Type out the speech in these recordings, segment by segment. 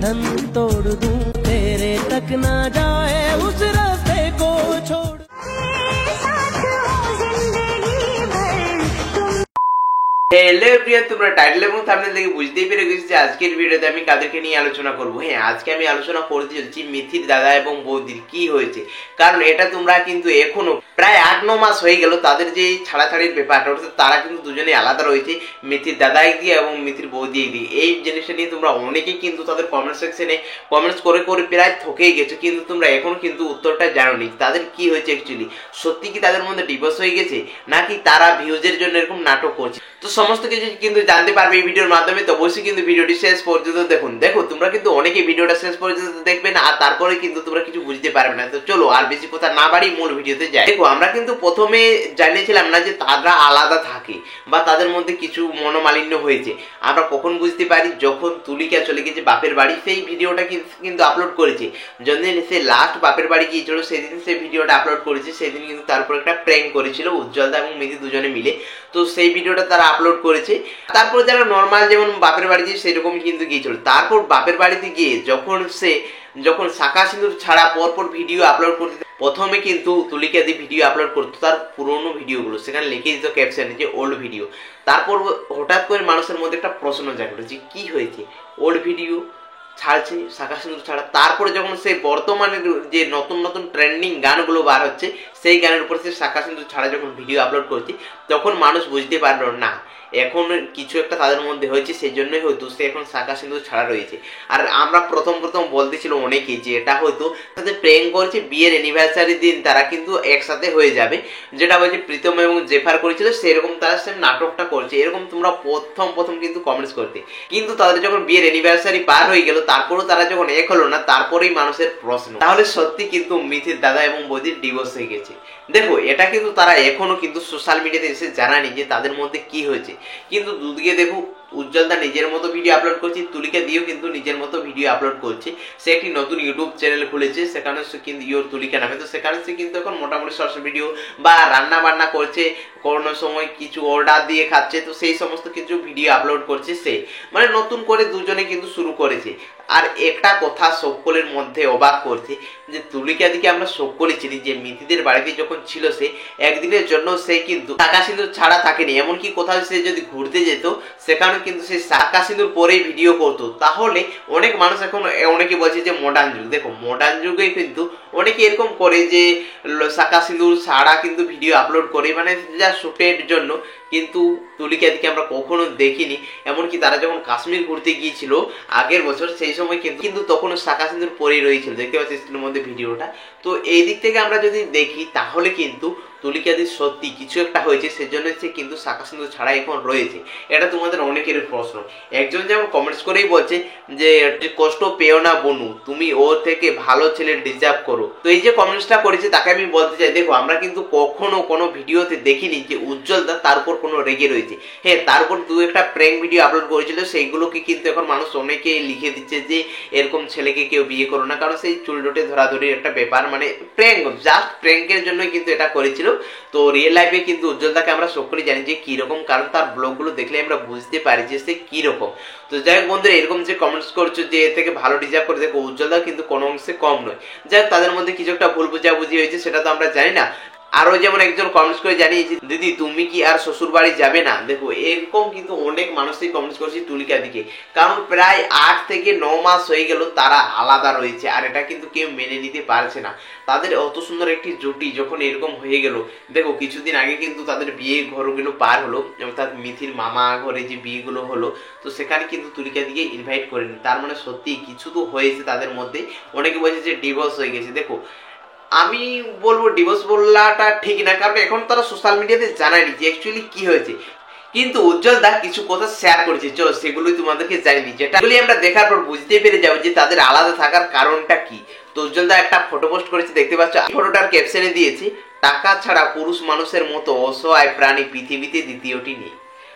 बंधन तोड़ दूं, तेरे तक ना जाए उस रास्ते को छोड़। হ্যালো এভরিওয়ান, তোমরা টাইটেল এবং থাম্বনেল দেখে বুঝতেই পেরে গেছো যে আজকের ভিডিওতে আমি কাদেরকে নিয়ে আলোচনা করব। হ্যাঁ, আজকে আমি আলোচনা করতে চলেছি মিথির দাদা এবং বৌদির কি হয়েছে। কারণ এটা তোমরা কিন্তু এখনো প্রায় 8-9 মাস হয়ে গেল তাদের যে ছাড়াছাড়ির ব্যাপারটা, অর্থাৎ তারা কিন্তু দুজনে আলাদা রয়েছে, মিথির দাদা একদিকে এবং মিথির বৌদি একদিকে। এই জিনিসটা নিয়ে তোমরা অনেকেই কিন্তু তাদের কমেন্ট সেকশনে কমেন্টস করে করে প্রায় থকেই গেছো, কিন্তু তোমরা এখন কিন্তু উত্তরটা জানোনি তাদের কি হয়েছে অ্যাকচুয়ালি। সত্যি কি তাদের মধ্যে ডিভোর্স হয়ে গেছে, নাকি তারা ভিউজের জন্য এরকম নাটক করছে? তো সমস্ত কিছু কিন্তু জানতে পারবে এই ভিডিওর মাধ্যমে। তো অবশ্যই কিন্তু ভিডিওটি শেষ পর্যন্ত দেখুন। দেখো, তোমরা কিন্তু অনেকে ভিডিওটা শেষ পর্যন্ত দেখবে না, আর তারপরে কিন্তু তোমরা কিছু বুঝতে পারবে না। তো চলো আর বেশি কথা না বাড়ি মূল ভিডিওতে যাই। দেখো, আমরা কিন্তু প্রথমে জানিয়েছিলাম না যে তারা আলাদা থাকে বা তাদের মধ্যে কিছু মনোমালিন্য হয়েছে। আমরা কখন বুঝতে পারি, যখন তুলিকা চলে গেছে বাপের বাড়ি, সেই ভিডিওটা কিন্তু আপলোড করেছে। যেদিন সে লাস্ট বাপের বাড়ি গিয়েছিল সেদিন সেই ভিডিওটা আপলোড করেছে। সেদিন কিন্তু তারপর একটা প্র্যাঙ্ক করেছিল উজ্জ্বলদা এবং মিথি দুজনে মিলে। তো সেই ভিডিওটা তারা আপলোড করেছে। তারপর যারা নর্মাল যেমন বাপের বাড়ি যায় সেরকম কিন্তু গিয়েছিল। তারপর বাপের বাড়িতে গিয়ে যখন শাখা সিঁদুর ছাড়া পরপর ভিডিও আপলোড করতে, প্রথমে কিন্তু তুলিকা দি ভিডিও আপলোড করতো তার পুরোনো ভিডিওগুলো, সেখানে লিখে দিত ক্যাপশনে যে ওল্ড ভিডিও। তারপর হঠাৎ করে মানুষের মধ্যে একটা প্রশ্ন জাগলো যে কি হয়েছে, ওল্ড ভিডিও ছাড়ছে শাখা সিঁদুর ছাড়া। তারপরে যখন সেই বর্তমানে যে নতুন নতুন ট্রেন্ডিং গানগুলো বার হচ্ছে সেই গানের উপর সে শাখা সিঁদুর ছাড়া যখন ভিডিও আপলোড করছে, তখন মানুষ বুঝতে পারলো না এখন কিছু একটা তাদের মধ্যে হয়েছে, সেই জন্যই হয়তো সে এখন শাখা সিঁদুর ছাড়া রয়েছে। আর আমরা প্রথম বলতেছিল অনেকেই যে এটা হয়তো তাদের প্রেম করছে, বিয়ের অ্যানিভার্সারি দিন তারা কিন্তু একসাথে হয়ে যাবে, যেটা হয়েছে প্রীতম এবং জেফার করেছিল, সেরকম তারা সেম নাটকটা করছে। এরকম তোমরা প্রথম কিন্তু কমেন্টস করতে, কিন্তু তাদের যখন বিয়ের অ্যানিভার্সারি পার হয়ে গেল, তারপরেও তারা যখন এক হলো না, তারপরেই মানুষের প্রশ্ন তাহলে সত্যি কিন্তু মিথির দাদা এবং বৌদির ডিভোর্স হয়ে গেছে। দেখো, এটা কিন্তু তারা এখনো কিন্তু সোশ্যাল মিডিয়াতে এসে জানানি যে তাদের মধ্যে কি হয়েছে। কিন্তু দুদিকে দেখো, উজ্জ্বলদা নিজের মতো ভিডিও আপলোড করছে, তুলিকা দিয়েও কিন্তু নিজের মতো ভিডিও আপলোড করছে। সে একটি নতুন ইউটিউব চ্যানেল খুলেছে, সেখানে সে কিন্তু ইয়োর তুলিকা নামে। তো সেখানে সে কিন্তু এখন মোটামুটি শর্টস ভিডিও বা রান্না বান্না করছে, কোনো সময় কিছু অর্ডার দিয়ে খাচ্ছে, তো সেই সমস্ত কিছু ভিডিও আপলোড করছে সে, মানে নতুন করে দুজনে কিন্তু শুরু করেছে। আর একটা কথা সকলের মধ্যে অবাক করছে যে তুলিকা দিকে আমরা সকলে চিনি যে মিথিদের বাড়িতে যখন ছিল সে একদিনের জন্য সে কিন্তু শাখা সিঁদুর ছাড়া থাকেনি। এমনকি কোথাও সে যদি ঘুরতে যেত সেখানে কিন্তু সে শাখা সিঁদুর পরেই ভিডিও করতো। তাহলে অনেক মানুষ এখন অনেকে বলছে যে মডার্ন যুগ। দেখো, মডার্ন যুগে কিন্তু অনেকে এরকম করে যে শাখা সিঁদুর ছাড়া কিন্তু ভিডিও আপলোড করে, মানে যা শুটের জন্য। কিন্তু তুলিকা দিকে আমরা কখনো দেখিনি। এমনকি তারা যখন কাশ্মীর ঘুরতে গিয়েছিল আগের বছর, সেই সময় কিন্তু তখনও শাখা সিঁদুর পরেই রয়েছিল, দেখতে পাচ্ছি স্ক্রিনের মধ্যে ভিডিওটা। তো এই দিক থেকে আমরা যদি দেখি তাহলে কিন্তু তুলিকাদির সত্যি কিছু একটা হয়েছে, সেজন্য সে কিন্তু শাখা সিঁদুর ছাড়া এখন রয়েছে। এটা তোমাদের অনেকের প্রশ্ন। একজন যেমন কমেন্টস করেই বলছে যে কষ্ট পেও না বনু, তুমি ওর থেকে ভালো ছেলে ডিজার্ভ করো। তো এই যে কমেন্টসটা করেছে তাকে আমি বলতে চাই, দেখো আমরা কিন্তু কখনো কোনো ভিডিওতে দেখিনি যে উজ্জ্বলদা তার উপর কোনো রেগে রয়েছে। হ্যাঁ, তার উপর দু একটা প্র্যাঙ্ক ভিডিও আপলোড করেছিল, সেইগুলোকে কিন্তু এখন মানুষ অনেকে লিখে দিচ্ছে যে এরকম ছেলেকে কেউ বিয়ে করো না, কারণ সেই চুলডোটে ধরাধরির একটা ব্যাপার, মানে প্র্যাঙ্ক, জাস্ট প্র্যাঙ্কের জন্যই কিন্তু এটা করেছিল। তো রিয়েল লাইফে কিন্তু উজ্জ্বলদাকে আমরা সকলেই জানি যে কিরকম, কারণ তার ব্লগগুলো দেখলে আমরা বুঝতে পারি যে সে কিরকম। তো যাই হোক বন্ধুরা, এরকম যে কমেন্টস করছো যে এর থেকে ভালো ডিজার্ভ করে, দেখো উজ্জ্বলদা কিন্তু কোনো অংশে কম নয়। যাই হোক, তাদের মধ্যে কিছু একটা ভুল বুঝাবুঝি হয়েছে, সেটা তো আমরা জানি না। আরো যেমন একজন কমেন্টস করে জানিয়েছে, দিদি তুমি কি আর শ্বশুর বাড়ি যাবে না? দেখো, এরকম কিন্তু অনেক মানুষই কমেন্টস করছে তুলিকা দিকে, কারণ প্রায় 8 থেকে 9 মাস হয়ে গেল তারা আলাদা রয়েছে, আর এটা কিন্তু কেউ মেনে নিতে পারছে না। তাদের অত সুন্দর একটি জুটি যখন এরকম হয়ে গেল, দেখো কিছুদিন আগে কিন্তু তাদের বিয়ে ঘরগুলো পার হলো, অর্থাৎ মিথির মামা ঘরে যে বিয়েগুলো হলো, তো সেখানে কিন্তু তুলিকা দিকে ইনভাইট করেনি। তার মানে সত্যি কিছু তো হয়েছে তাদের মধ্যে। অনেকে বলছে যে ডিভোর্স হয়ে গেছে। দেখো, আমি বলবো ডিভোর্স বলাটা ঠিক না, কারণ এখন তারা সোশ্যাল মিডিয়াতে জানায়নি যে অ্যাকচুয়ালি কি হয়েছে। কিন্তু উজ্জ্বলদা কিছু কথা শেয়ার করেছে, চলো সেগুলোই তোমাদেরকে জানিয়ে দিই, যেটা আমরা দেখার পর বুঝতে পেরে যাবো যে তাদের আলাদা থাকার কারণটা কি। তো উজ্জ্বলদা একটা ফটো পোস্ট করেছে, দেখতে পাচ্ছ। ফটোটার ক্যাপশনে দিয়েছি, টাকা ছাড়া পুরুষ মানুষের মতো অসহায় প্রাণী পৃথিবীতে দ্বিতীয়টি নেই।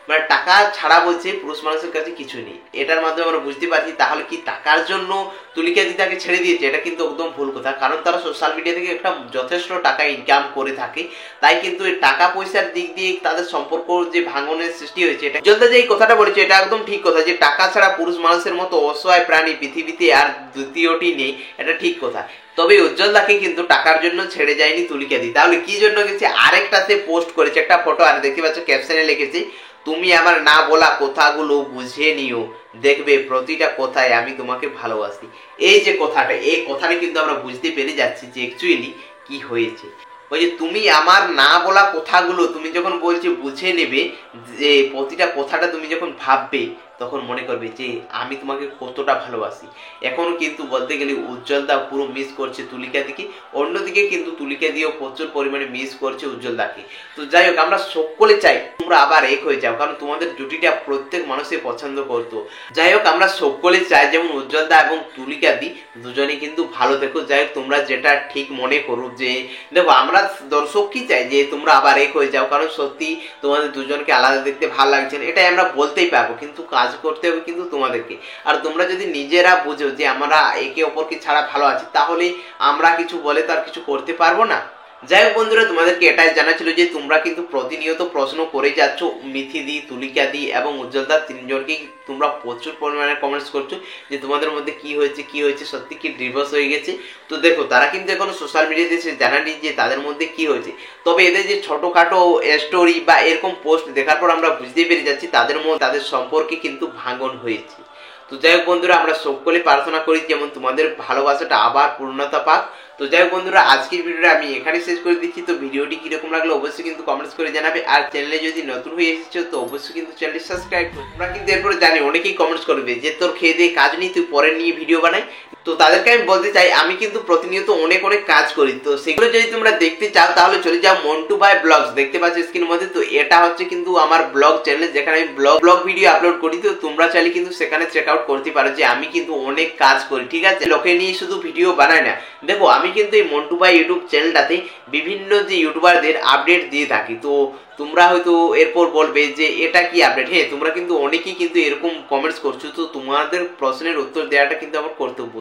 মানে টাকা ছাড়া বলছে পুরুষ মানুষের কাছে কিছু নেই। এটার মাধ্যমে আমরা বুঝতে পারছি তাহলে কি টাকার জন্য তুলিকা দি তাকে ছেড়ে দিয়েছে? এটা কিন্তু একদম ভুল কথা, কারণ তারা সোশ্যাল মিডিয়া থেকে একটা যথেষ্ট টাকা ইনকাম করে থাকে। তাই কিন্তু এই টাকা পয়সার দিক দিয়ে তাদের সম্পর্ক যে ভাঙনের সৃষ্টি হয়েছে, এটা উজ্জ্বলদা যে এই কথাটা বলেছে এটা একদম ঠিক কথা, যে টাকা ছাড়া পুরুষ মানুষের মতো অসহায় প্রাণী পৃথিবীতে আর দ্বিতীয়টি নেই, এটা ঠিক কথা। তবে উজ্জ্বলদাকে কিন্তু টাকার জন্য ছেড়ে যায়নি তুলিকা দি। তাহলে কি জন্য গেছে? আরেকটাতে পোস্ট করেছে একটা ফটো, আর দেখতে পাচ্ছ ক্যাপশনে লিখেছে, তুমি আমার না বলা কথাগুলো বুঝে নিও, দেখবে প্রতিটা কথায় আমি তোমাকে ভালোবাসি। এই যে কথাটা, এই কথাটা কিন্তু আমরা বুঝতে পেরে যাচ্ছি যে অ্যাকচুয়ালি কি হয়েছে। ওই যে তুমি আমার না বলা কথাগুলো তুমি যখন বলছো বুঝে নেবে, যে প্রতিটা কথাটা তুমি যখন ভাববে তখন মনে করবে যে আমি তোমাকে কতটা ভালোবাসি। এখন কিন্তু বলতে গেলে উজ্জ্বলদা পুরো মিস করছে তুলিকা দিকে, অন্যদিকে কিন্তু তুলিকা দিয়েও প্রচুর পরিমাণে মিস করছে উজ্জ্বলদাকে। তো যাই হোক, আমরা সকলে চাই তোমরা আবার এক হয়ে যাও, কারণ তোমাদের জুটিটা প্রত্যেক মানুষই পছন্দ করতো। যাই হোক, আমরা সকলে চাই যেমন উজ্জ্বলদা এবং তুলিকা দি দুজনে কিন্তু ভালো থেকো। যাই হোক, তোমরা যেটা ঠিক মনে করো, যে দেখো আমরা দর্শক কি চাই যে তোমরা আবার এক হয়ে যাও, কারণ সত্যি তোমাদের দুজনকে আলাদা দেখতে ভালো লাগছে না, এটাই আমরা বলতেই পারবো, কিন্তু কাজ করতে হবে কিন্তু তোমাদেরকে। আর তোমরা যদি নিজেরা বুঝো যে আমরা একে অপরকে ছাড়া ভালো আছি, তাহলে আমরা কিছু বলে তো আর কিছু করতে পারবো না। যাই হোক বন্ধুরা, তোমাদেরকে এটাই জানা ছিল যে তোমরা কিন্তু প্রতিনিয়ত প্রশ্ন করে যাচ্ছ মিথি দি, তুলিকা দি এবং উজ্জ্বলদা তিনজনকেই তোমরা প্রচুর পরিমাণে কমেন্টস করছো যে তোমাদের মধ্যে কি হয়েছে, সত্যি কি ডিভোর্স হয়ে গেছে। তো দেখো, তারা কিন্তু এখনো সোশ্যাল মিডিয়াতে এসে জানানি যে তাদের মধ্যে কি হয়েছে। তবে এদের যে ছোটখাটো স্টোরি বা এরকম পোস্ট দেখার পর আমরা বুঝতে পেরে যাচ্ছি তাদের মধ্যে তাদের সম্পর্কে কিন্তু ভাঙন হয়েছে। তো যাই হোক বন্ধুরা, আমরা সকলে প্রার্থনা করি যেমন তোমাদের ভালোবাসাটা আবার পূর্ণতা পাক। তো যাই হোক বন্ধুরা, আজকের ভিডিওটা আমি এখানে শেষ করে দিচ্ছি। তো ভিডিওটি কিরকম লাগলো অবশ্যই কিন্তু কমেন্টস করে জানাবে, আর চ্যানেলে যদি নতুন হয়ে এসেছো তো অবশ্যই কিন্তু চ্যানেলটি সাবস্ক্রাইব করো। তোমরা কিন্তু এরপরে জানি অনেকেই কমেন্টস করবে যে তোর খেয়ে দিয়ে কাজ নেই, তুই পরে নিয়ে ভিডিও বানাই। তো তাদেরকে আমি বলতে চাই আমি কিন্তু প্রতিনিয়ত অনেক কাজ করি, তো সেগুলো যদি তোমরা দেখতে চাও তাহলে চলে যাও মন্টু ভাই ব্লগস, দেখতে পাচ্ছ স্ক্রিনের মধ্যে। তো এটা হচ্ছে কিন্তু আমার ব্লগ চ্যানেল, যেখানে আমি ব্লগ ভিডিও আপলোড করি। তো তোমরা চাইলে কিন্তু সেখানে চেক আউট করতে পারো যে আমি কিন্তু অনেক কাজ করি, ঠিক আছে? লোকে নিয়ে শুধু ভিডিও বানাই না। দেখো, আমি কিন্তু এই মন্টু ভাই ইউটিউব চ্যানেলটাতে বিভিন্ন যে ইউটিউবারদের আপডেট দিয়ে থাকি। তো তোমরা হয়তো এরপর বলবে যে এটা কি আপডেট। হ্যাঁ, তোমরা কিন্তু অনেকেই কিন্তু এরকম কমেন্টস করছো, তো তোমাদের প্রশ্নের উত্তর দেওয়াটা কিন্তু আমার কর্তব্য।